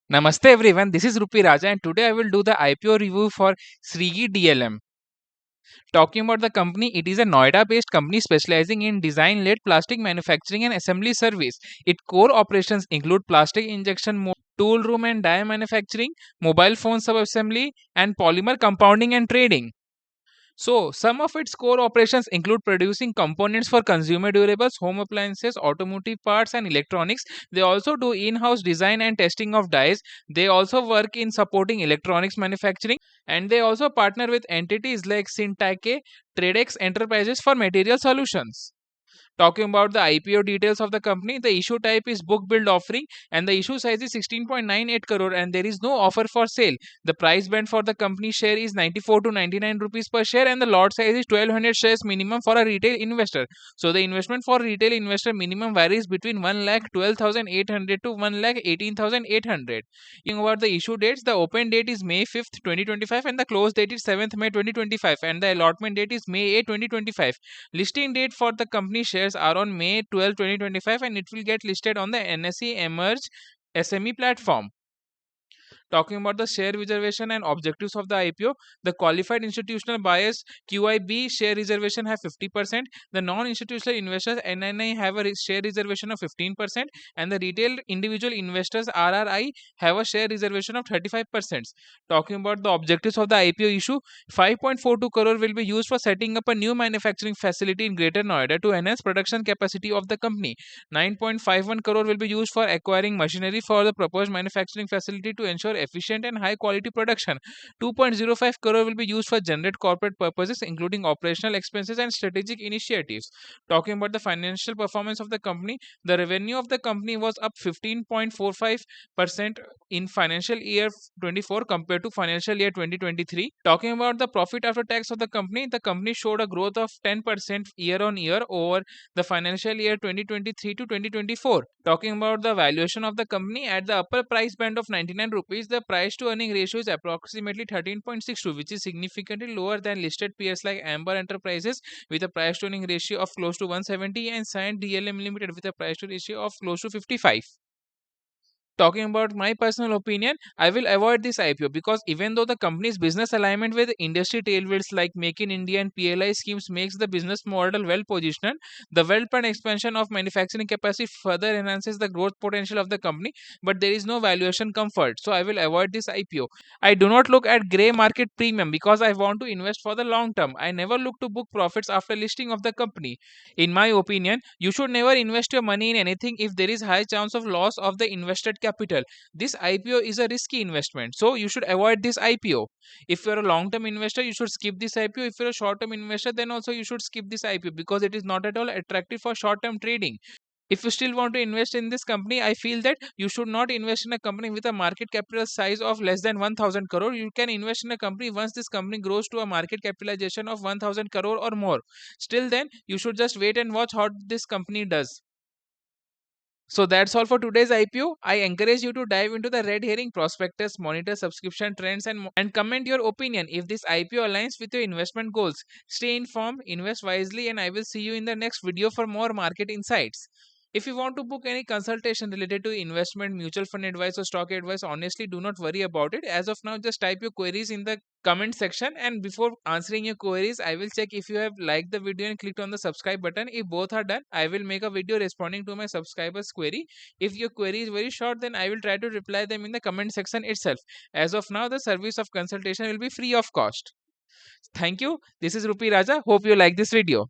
Namaste everyone, this is Rupi Raja and today I will do the IPO review for Srigi DLM. Talking about the company, it is a Noida based company specializing in design led plastic manufacturing and assembly service. Its core operations include plastic injection mold, tool room and die manufacturing, mobile phone sub-assembly and polymer compounding and trading. So, some of its core operations include producing components for consumer durables, home appliances, automotive parts, and electronics. They also do in house design and testing of dies. They also work in supporting electronics manufacturing, and they also partner with entities like Sintake, Tradex Enterprises for material solutions. Talking about the IPO details of the company, the issue type is book build offering and the issue size is 16.98 crore and there is no offer for sale. The price band for the company share is 94 to 99 rupees per share and the lot size is 1200 shares minimum for a retail investor. So the investment for retail investor minimum varies between 1,12,800 to 1,18,800. About the issue dates, the open date is May 5th, 2025 and the close date is 7th May 2025 and the allotment date is May 8, 2025. Listing date for the company shares are on May 12, 2025 and it will get listed on the NSE Emerge SME platform. Talking about the share reservation and objectives of the IPO, the qualified institutional buyers QIB share reservation have 50%, the non-institutional investors NNI have a share reservation of 15%, and the retail individual investors RRI have a share reservation of 35%. Talking about the objectives of the IPO issue, 5.42 crore will be used for setting up a new manufacturing facility in Greater Noida to enhance production capacity of the company. 9.51 crore will be used for acquiring machinery for the proposed manufacturing facility to ensure efficient and high quality production. 2.05 crore will be used for generate corporate purposes including operational expenses and strategic initiatives. Talking about the financial performance of the company, the revenue of the company was up 15.45% in financial year 24 compared to financial year 2023. Talking about the profit after tax of the company showed a growth of 10% year on year over the financial year 2023 to 2024. Talking about the valuation of the company, at the upper price band of 99 rupees, the price to earning ratio is approximately 13.62, which is significantly lower than listed peers like Amber Enterprises with a price to earning ratio of close to 170 and Cyient DLM Limited with a price to ratio of close to 55. Talking about my personal opinion, I will avoid this IPO because even though the company's business alignment with industry tailwinds like Make in India and PLI schemes makes the business model well positioned, the well-planned expansion of manufacturing capacity further enhances the growth potential of the company, but there is no valuation comfort. So I will avoid this IPO. I do not look at grey market premium because I want to invest for the long term. I never look to book profits after listing of the company. In my opinion, you should never invest your money in anything if there is high chance of loss of the invested capital. This IPO is a risky investment, so you should avoid this IPO. If you're a long-term investor, you should skip this IPO. If you're a short-term investor, then also you should skip this IPO because it is not at all attractive for short-term trading. If you still want to invest in this company, I feel that you should not invest in a company with a market capital size of less than 1000 crore. You can invest in a company once this company grows to a market capitalization of 1000 crore or more. Still then, you should just wait and watch how this company does. So that's all for today's IPO. I encourage you to dive into the red herring prospectus, monitor subscription trends, and comment your opinion if this IPO aligns with your investment goals. Stay informed, invest wisely, and I will see you in the next video for more market insights. If you want to book any consultation related to investment, mutual fund advice, or stock advice, honestly, do not worry about it. As of now, just type your queries in the comment section, and before answering your queries I will check if you have liked the video and clicked on the subscribe button. If both are done, I will make a video responding to my subscribers query. If your query is very short, then I will try to reply them in the comment section itself. As of now, the service of consultation will be free of cost. Thank you. This is Rupi Raja. Hope you like this video.